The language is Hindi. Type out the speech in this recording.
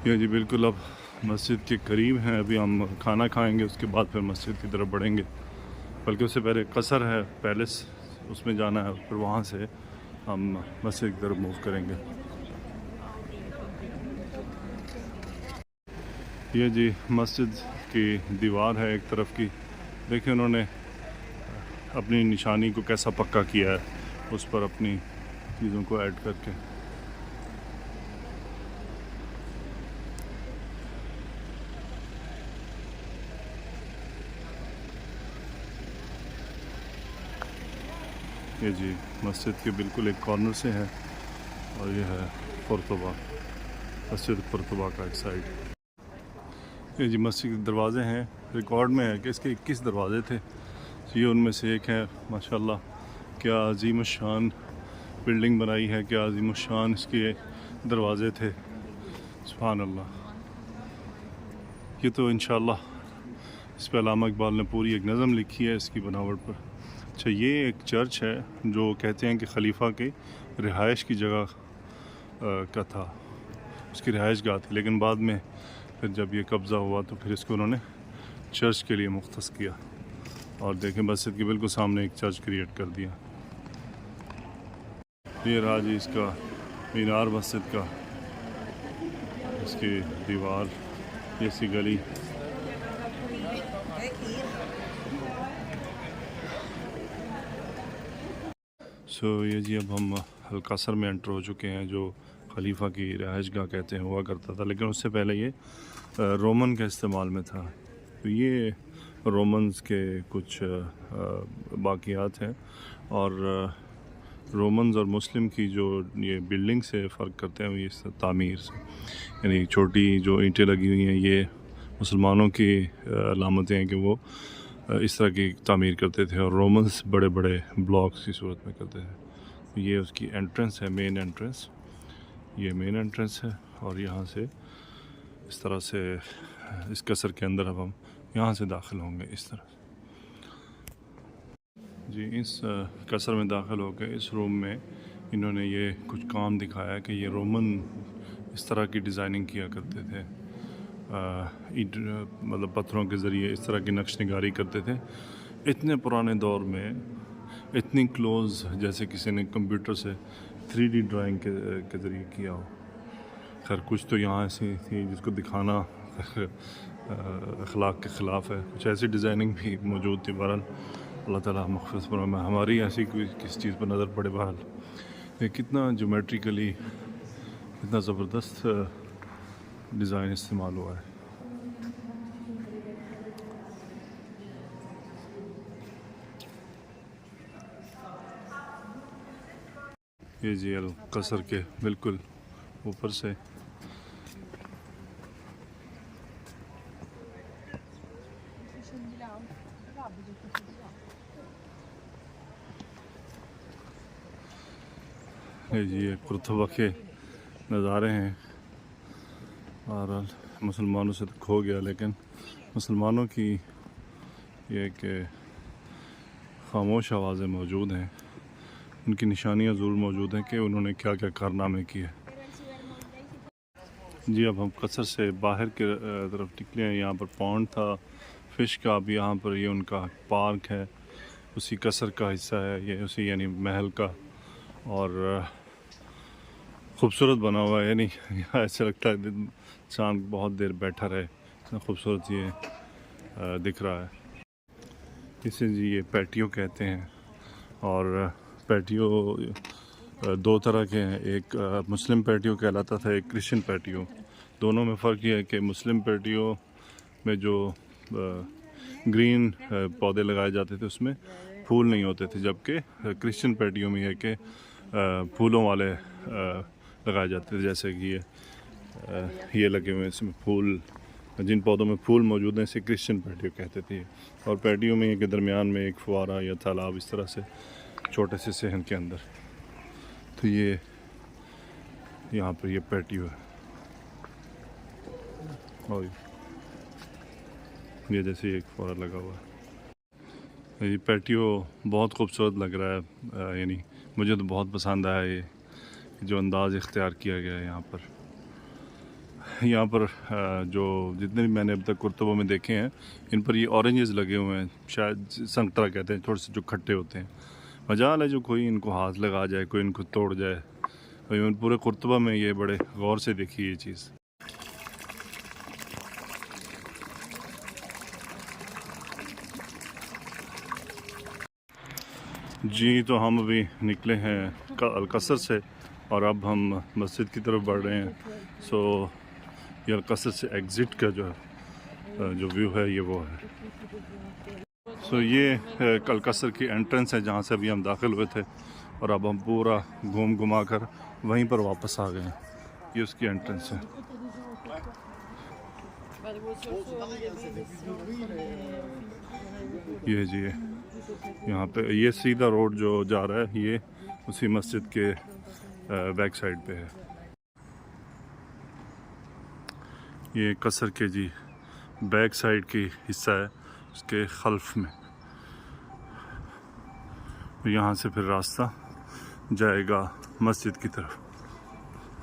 ये जी बिल्कुल अब मस्जिद के करीब हैं। अभी हम खाना खाएंगे, उसके बाद फिर मस्जिद की तरफ बढ़ेंगे। बल्कि उससे पहले कसर है पैलेस, उसमें जाना है, फिर वहाँ से हम मस्जिद की तरफ मूव करेंगे। ये जी मस्जिद की दीवार है एक तरफ की। देखिए उन्होंने अपनी निशानी को कैसा पक्का किया है, उस पर अपनी चीज़ों को ऐड करके। ये जी मस्जिद के बिल्कुल एक कॉर्नर से है, और ये है कुर्तुबा, मस्जिद कुर्तुबा का एक साइड। ये जी मस्जिद के दरवाज़े हैं। रिकॉर्ड में है कि इसके 21 दरवाज़े थे, ये उनमें से एक है। माशाल्लाह क्या अजीम शान बिल्डिंग बनाई है, क्या अजीम शान इसके दरवाज़े थे। सुभान अल्लाह। ये तो इंशाल्लाह इस पर अल्लामा इकबाल ने पूरी एक नज़म लिखी है इसकी बनावट पर। अच्छा, ये एक चर्च है जो कहते हैं कि खलीफा के रिहाइश की जगह का था, उसकी रिहाइश गाह थी, लेकिन बाद में फिर जब ये कब्ज़ा हुआ तो फिर इसको उन्होंने चर्च के लिए मुख्तस किया। और देखें मस्जिद के बिल्कुल सामने एक चर्च क्रिएट कर दिया। ये रहा जी इसका मीनार मस्जिद का, इसकी दीवार, ये सी गली। ये जी अब हम हल्कासर में एंटर हो चुके हैं, जो खलीफा की रिहाइश गाह कहते हैं हुआ करता था, लेकिन उससे पहले ये रोमन के इस्तेमाल में था। तो ये रोमन्स के कुछ बाक़ियात हैं, और रोमन्स और मुस्लिम की जो ये बिल्डिंग से फ़र्क करते हैं, ये तामीर से, यानी छोटी जो ईंटें लगी हुई हैं ये मुसलमानों की अलामतें हैं कि वो इस तरह की तामीर करते थे, और रोमन्स बड़े बड़े ब्लॉक्स की सूरत में करते थे। ये उसकी एंट्रेंस है, मेन एंट्रेंस, ये मेन एंट्रेंस है। और यहाँ से इस तरह से इस कसर के अंदर अब हम यहाँ से दाखिल होंगे इस तरह जी। इस कसर में दाखिल होकर इस रूम में इन्होंने ये कुछ काम दिखाया कि ये रोमन इस तरह की डिज़ाइनिंग किया करते थे, ईंट मतलब पत्थरों के ज़रिए इस तरह की नक्श निगारी करते थे। इतने पुराने दौर में इतनी क्लोज़, जैसे किसी ने कंप्यूटर से 3D ड्राइंग के ज़रिए किया हो। खैर कुछ तो यहाँ ऐसी थी जिसको दिखाना अखलाक के ख़िलाफ़ है, कुछ ऐसी डिज़ाइनिंग भी मौजूद थी। बहरहाल अल्लाह ताला मग़फ़िरत फरमाए, हमारी ऐसी कोई किस चीज़ पर नज़र पड़े। बहरहाल ये कितना ज्योमेट्रिकली कितना ज़बरदस्त डिज़ाइन इस्तेमाल हुआ है। ये जी अल कसर के बिल्कुल ऊपर से ये जी ये कुर्तुबा के नज़ारे हैं। बहरहाल मुसलमानों से तो खो गया, लेकिन मुसलमानों की ये कि खामोश आवाज़ें मौजूद हैं, उनकी निशानियाँ ज़रूर मौजूद हैं कि उन्होंने क्या क्या कारनामे किए। जी अब हम कसर से बाहर के तरफ निकले हैं। यहाँ पर पॉन्ड था फ़िश का, अब यहाँ पर ये उनका पार्क है, उसी कसर का हिस्सा है ये, उसी यानी महल का। और खूबसूरत बना हुआ है, यानी यहाँ ऐसा लगता है इंसान बहुत देर बैठा रहे, इतना खूबसूरत ये दिख रहा है। इसे जी ये पैटियो कहते हैं, और पैटियो दो तरह के हैं, एक मुस्लिम पैटियो कहलाता था, एक क्रिश्चियन पैटियो। दोनों में फ़र्क ये है कि मुस्लिम पैटियो में जो ग्रीन पौधे लगाए जाते थे उसमें फूल नहीं होते थे, जबकि क्रिश्चियन पैटियो में है कि फूलों वाले लगाए जाते थे, जैसे कि ये लगे हुए इसमें फूल, जिन पौधों में फूल मौजूद हैं इसे क्रिश्चियन पैटियो कहते थे। और पैटियो में के दरमियान में एक फुवारा या तालाब इस तरह से छोटे से सहन के अंदर। तो ये यहाँ पर ये पैटियो है, और ये जैसे एक फुवारा लगा हुआ है। ये पैटियो बहुत खूबसूरत लग रहा है, यानी मुझे तो बहुत पसंद आया ये जो अंदाज़ इख्तियार किया गया है यहाँ पर। यहाँ पर जो जितने भी मैंने अब तक कुर्तबों में देखे हैं, इन पर ये ऑरेंजेस लगे हुए हैं, शायद संतरा कहते हैं, थोड़े से जो खट्टे होते हैं। मजाल है जो कोई इनको हाथ लगा जाए, कोई इनको तोड़ जाए। और पूरे कुर्तबा में ये बड़े गौर से देखी ये चीज़। जी, तो हम अभी निकले हैं अलकसर से और अब हम मस्जिद की तरफ बढ़ रहे हैं। सो ये अलकसर से एग्ज़िट का जो व्यू है ये वो है। सो ये अलकसर की एंट्रेंस है जहाँ से अभी हम दाखिल हुए थे, और अब हम पूरा घुमा कर वहीं पर वापस आ गए हैं। ये उसकी एंट्रेंस है। ये जी यहाँ पे ये सीधा रोड जो जा रहा है ये उसी मस्जिद के बैक साइड पे है। ये कसर के जी बैक साइड की हिस्सा है, उसके खल्फ में। यहाँ से फिर रास्ता जाएगा मस्जिद की तरफ।